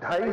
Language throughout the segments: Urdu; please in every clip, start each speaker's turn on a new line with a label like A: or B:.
A: 2.5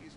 B: 21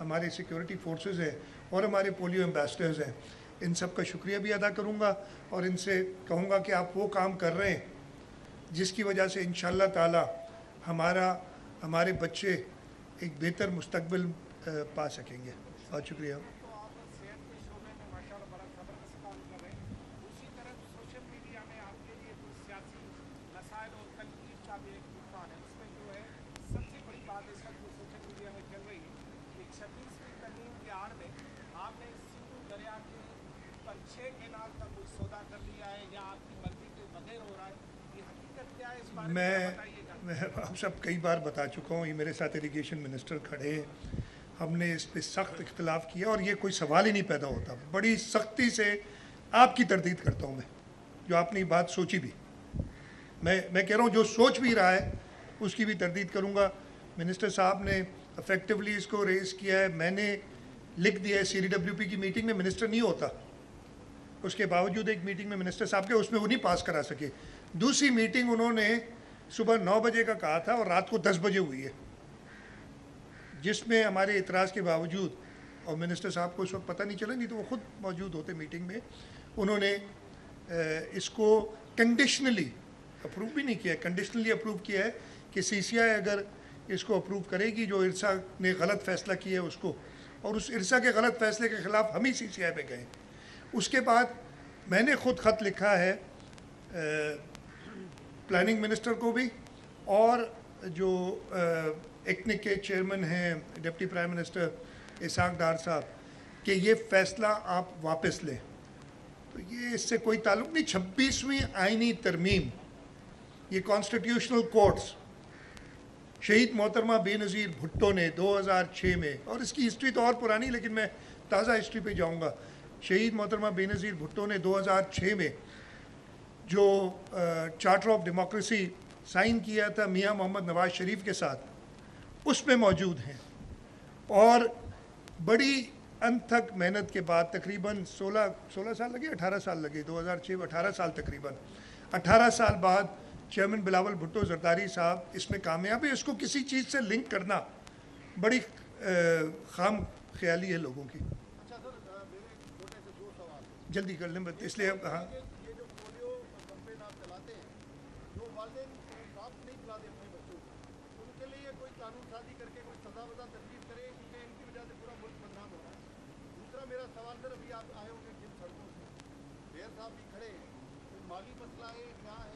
B: ہمارے سیکیورٹی فورسز ہیں اور ہمارے پولیو ایمبیسڈرز ہیں، ان سب کا شکریہ بھی ادا کروں گا اور ان سے کہوں گا کہ آپ وہ کام کر رہے ہیں جس کی وجہ سے انشاءاللہ تعالی ہمارے بچے ایک بہتر مستقبل پا سکیں گے. بہت شکریہ. میں آپ سب کئی بار بتا چکا ہوں، یہ میرے ساتھ ایریگیشن منسٹر کھڑے ہیں، ہم نے اس پہ سخت اختلاف کیا اور یہ کوئی سوال ہی نہیں پیدا ہوتا. بڑی سختی سے آپ کی تردید کرتا ہوں میں، جو آپ نے یہ بات سوچی بھی، میں کہہ رہا ہوں جو سوچ بھی رہا ہے اس کی بھی تردید کروں گا. منسٹر صاحب نے افیکٹولی اس کو ریز کیا ہے، میں نے لکھ دیا ہے. CDWP کی میٹنگ میں منسٹر نہیں ہوتا، اس کے باوجود ایک میٹنگ میں منسٹر صاحب کے اس میں وہ نہیں پاس کرا سکے. دوسری میٹنگ انہوں نے صبح 9 بجے کا کہا تھا اور رات کو 10 بجے ہوئی ہے، جس میں ہمارے اعتراض کے باوجود، اور منسٹر صاحب کو اس وقت پتہ نہیں چلا، نہیں تو وہ خود موجود ہوتے میٹنگ میں، انہوں نے اس کو کنڈیشنلی اپروو بھی نہیں کیا، کنڈیشنلی اپروو کیا ہے کہ CCI اگر اس کو اپروو کرے گی جو ارسا نے غلط فیصلہ کیا ہے اس کو، اور اس ارسا کے غلط فیصلے کے خلاف ہم ہی CCI پہ گئے. اس کے بعد میں نے خود خط لکھا ہے پلاننگ منسٹر کو بھی اور جو ایکنک کے چیئرمین ہیں deputy prime minister Ishaq Dar صاحب، کہ یہ فیصلہ آپ واپس لیں. تو یہ اس سے کوئی تعلق نہیں. 26ویں آئینی ترمیم، یہ کانسٹیٹیوشنل کورٹس، شہید محترمہ بے نظیر بھٹو نے 2006 میں، اور اس کی ہسٹری تو اور پرانی لیکن میں تازہ ہسٹری پہ جاؤں گا، شہید محترمہ بے نظیر بھٹو نے 2006 میں جو چارٹر آف ڈیموکریسی سائن کیا تھا میاں محمد نواز شریف کے ساتھ، اس میں موجود ہیں. اور بڑی انتھک محنت کے بعد تقریباً 16 سال لگے، 18 سال لگے، 2006 میں 18 سال تقریباً 18 سال بعد چیئرمین بلاول بھٹو زرداری صاحب اس میں کامیاب ہے. اس کو کسی چیز سے لنک کرنا بڑی خام خیالی ہے لوگوں کی. جلدی کر لیں اس لیے. ہاں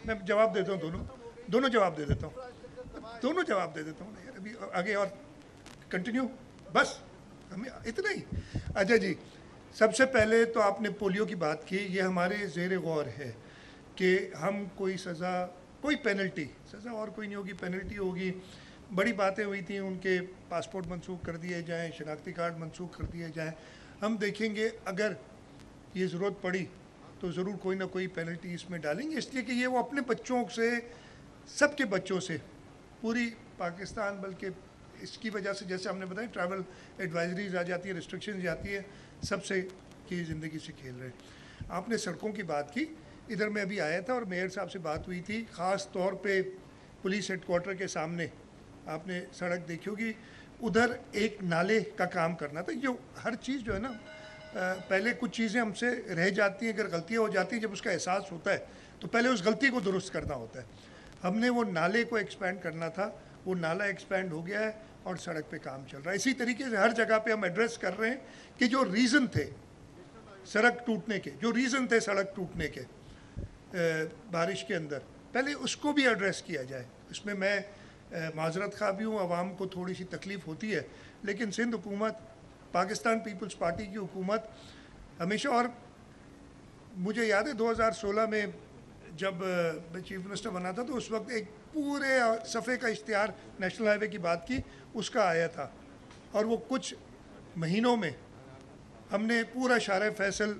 B: میں جواب دیتا ہوں، دونوں جواب دے دیتا ہوں یار. ابھی آگے اور کنٹینیو، بس ہمیں اتنا ہی. اچھا جی، سب سے پہلے تو آپ نے پولیو کی بات کی. یہ ہمارے زیر غور ہے کہ ہم کوئی سزا، کوئی پینلٹی، سزا اور کوئی نہیں ہوگی، پینلٹی ہوگی. بڑی باتیں ہوئی تھیں ان کے پاسپورٹ منسوخ کر دیے جائیں، شناختی کارڈ منسوخ کر دیے جائیں. ہم دیکھیں گے اگر یہ ضرورت پڑی تو ضرور کوئی نہ کوئی پینلٹی اس میں ڈالیں گے، اس لیے کہ یہ وہ اپنے بچوں سے، سب کے بچوں سے، پوری پاکستان، بلکہ اس کی وجہ سے جیسے ہم نے بتایا ٹریول ایڈوائزریز آ جاتی ہے، ریسٹرکشنز جاتی ہے، سب سے کی زندگی سے کھیل رہے. آپ نے سڑکوں کی بات کی، ادھر میں ابھی آیا تھا اور میئر صاحب سے بات ہوئی تھی. خاص طور پہ پولیس ہیڈ کوارٹر کے سامنے آپ نے سڑک دیکھی ہوگی، ادھر ایک نالے کا کام کرنا تھا. جو ہر چیز جو ہے نا، پہلے کچھ چیزیں ہم سے رہ جاتی ہیں، اگر غلطیاں ہو جاتی ہیں، جب اس کا احساس ہوتا ہے تو پہلے اس غلطی کو درست کرنا ہوتا ہے. ہم نے وہ نالے کو ایکسپینڈ کرنا تھا، وہ نالا ایکسپینڈ ہو گیا ہے اور سڑک پہ کام چل رہا ہے. اسی طریقے سے ہر جگہ پہ ہم ایڈریس کر رہے ہیں کہ جو ریزن تھے سڑک ٹوٹنے کے، بارش کے اندر، پہلے اس کو بھی ایڈریس کیا جائے. اس میں معذرت خواہ بھی ہوں، عوام کو تھوڑی سی تکلیف ہوتی ہے، لیکن سندھ حکومت، پاکستان پیپلز پارٹی کی حکومت ہمیشہ، اور مجھے یاد ہے 2016 میں جب میں چیف منسٹر بنا تھا تو اس وقت ایک پورے صفحے کا اشتہار نیشنل ہائی وے کی بات کی، اس کا آیا تھا، اور وہ کچھ مہینوں میں ہم نے پورا شارع فیصل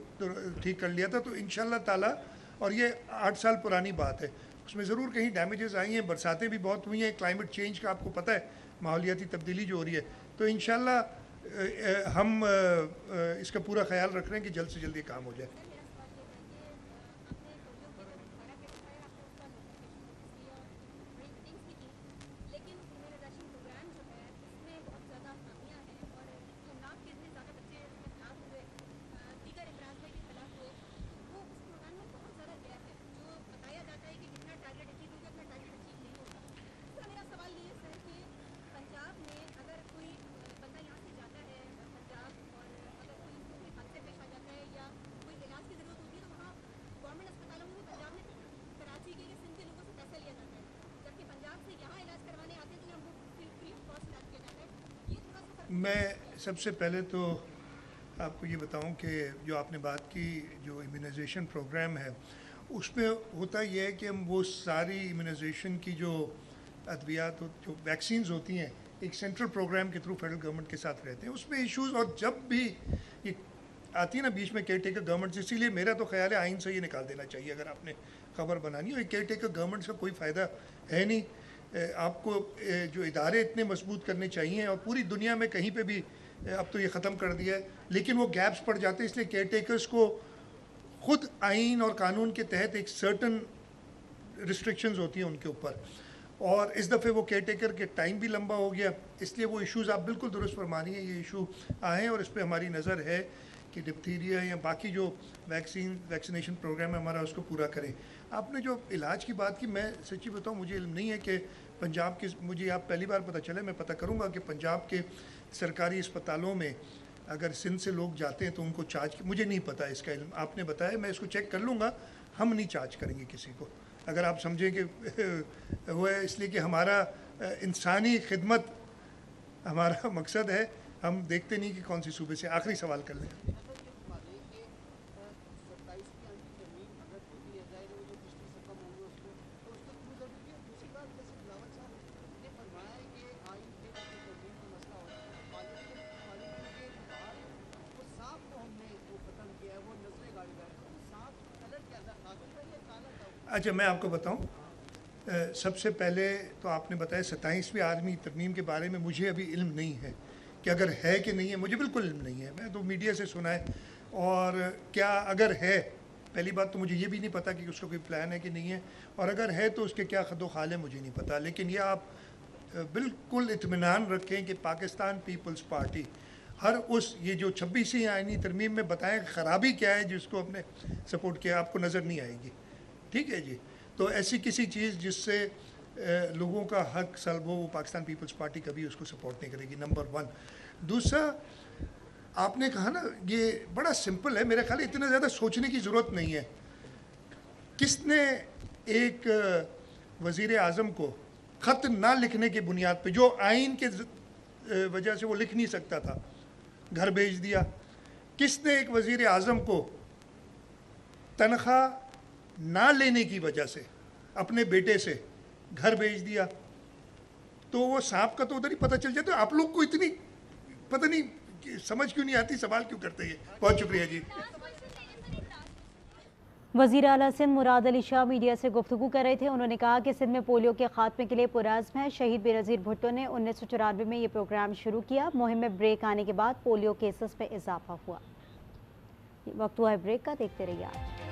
B: ٹھیک کر لیا تھا. تو انشاءاللہ تعالی، اور یہ 8 سال پرانی بات ہے، اس میں ضرور کہیں ڈیمیجز آئی ہیں، برساتیں بھی بہت ہوئی ہیں، کلائمیٹ چینج کا آپ کو پتہ ہے، ماحولیاتی تبدیلی جو ہو رہی ہے. تو انشاءاللہ ہم اس کا پورا خیال رکھ رہے ہیں کہ جلد سے جلد یہ کام ہو جائے. میں سب سے پہلے تو آپ کو یہ بتاؤں کہ جو آپ نے بات کی جو امیونائزیشن پروگرام ہے اس میں ہوتا یہ ہے کہ ہم وہ ساری امیونائزیشن کی جو ادویات جو ویکسینز ہوتی ہیں ایک سینٹرل پروگرام کے تھرو فیڈرل گورنمنٹ کے ساتھ رہتے ہیں. اس میں ایشوز اور جب بھی یہ آتی ہے نا بیچ میں کیئر ٹیکر گورنمنٹ سے, اسی لیے میرا تو خیال ہے آئین سے یہ نکال دینا چاہیے اگر آپ نے خبر بنانی ہو. کیئر ٹیکر گورنمنٹ کا کوئی فائدہ ہے نہیں. آپ کو جو ادارے اتنے مضبوط کرنے چاہیے اور پوری دنیا میں کہیں پہ بھی اب تو یہ ختم کر دیا ہے, لیکن وہ گیپس پڑ جاتے ہیں. اس لیے کیئر ٹیکرز کو خود آئین اور قانون کے تحت ایک سرٹن ریسٹرکشنز ہوتی ہیں ان کے اوپر, اور اس دفعہ وہ کیئر ٹیکر کے ٹائم بھی لمبا ہو گیا. اس لیے وہ ایشوز آپ بالکل درست فرما رہی ہیں, یہ ایشو آئے ہیں اور اس پہ ہماری نظر ہے کہ ڈپتھیریا یا باقی جو ویکسینیشن پروگرام ہے ہمارا اس کو پورا کریں. آپ نے جو علاج کی بات کی, میں سچی بتاؤں مجھے علم نہیں ہے کہ پنجاب کے, مجھے آپ پہلی بار پتہ چلے, میں پتہ کروں گا کہ پنجاب کے سرکاری اسپتالوں میں اگر سندھ سے لوگ جاتے ہیں تو ان کو چارج, مجھے نہیں پتہ اس کا علم, آپ نے بتایا, میں اس کو چیک کر لوں گا. ہم نہیں چارج کریں گے کسی کو, اگر آپ سمجھیں کہ وہ ہے, اس لیے کہ ہمارا انسانی خدمت ہمارا مقصد ہے. ہم دیکھتے نہیں کہ کون سی صوبے سے. آخری سوال کر لیں. اچھا میں آپ کو بتاؤں, سب سے پہلے تو آپ نے بتایا 27ویں آرمی ترمیم کے بارے میں مجھے ابھی علم نہیں ہے کہ اگر ہے کہ نہیں ہے, مجھے بالکل علم نہیں ہے. میں تو میڈیا سے سنا ہے, اور کیا اگر ہے, پہلی بات تو مجھے یہ بھی نہیں پتہ کہ اس کا کوئی پلان ہے کہ نہیں ہے, اور اگر ہے تو اس کے کیا خد و خال ہے مجھے نہیں پتہ. لیکن یہ آپ بالکل اطمینان رکھیں کہ پاکستان پیپلز پارٹی ہر اس یہ جو 26ویں آئینی ترمیم میں بتائیں خرابی کیا ہے جس کو ہم نے سپورٹ کیا, آپ کو نظر نہیں آئے گی. ٹھیک ہے جی, تو ایسی کسی چیز جس سے لوگوں کا حق سلب ہو, وہ پاکستان پیپلز پارٹی کبھی اس کو سپورٹ نہیں کرے گی, نمبر 1. دوسرا, آپ نے کہا نا یہ بڑا سمپل ہے, میرے خیال اتنا زیادہ سوچنے کی ضرورت نہیں ہے. کس نے ایک وزیر اعظم کو خط نہ لکھنے کی بنیاد پہ, جو آئین کے وجہ سے وہ لکھ نہیں سکتا تھا, گھر بھیج دیا؟ کس نے ایک وزیر اعظم کو تنخواہ نہ لینے کی وجہ سے اپنے بیٹے سے گھر بھیج دیا؟ تو وہ صاحب کا تو ادھر ہی پتہ چل جاتا. آپ لوگ کو اتنی پتہ نہیں سمجھ کیوں نہیں آتی, سوال کیوں کرتے ہیں. بہت شکریہ جی.
C: وزیر اعلیٰ سندھ مراد علی شاہ میڈیا سے گفتگو کر رہے تھے. انہوں نے کہا کہ سندھ میں پولیو کے خاتمے کے لیے پرعزم ہے. شہید بےنظیر بھٹو نے 1994 میں یہ پروگرام شروع کیا. مہم میں بریک آنے کے بعد پولیو کیسز میں اضافہ ہوا. وقت ہوا ہے بریک کا, دیکھتے رہیے آپ.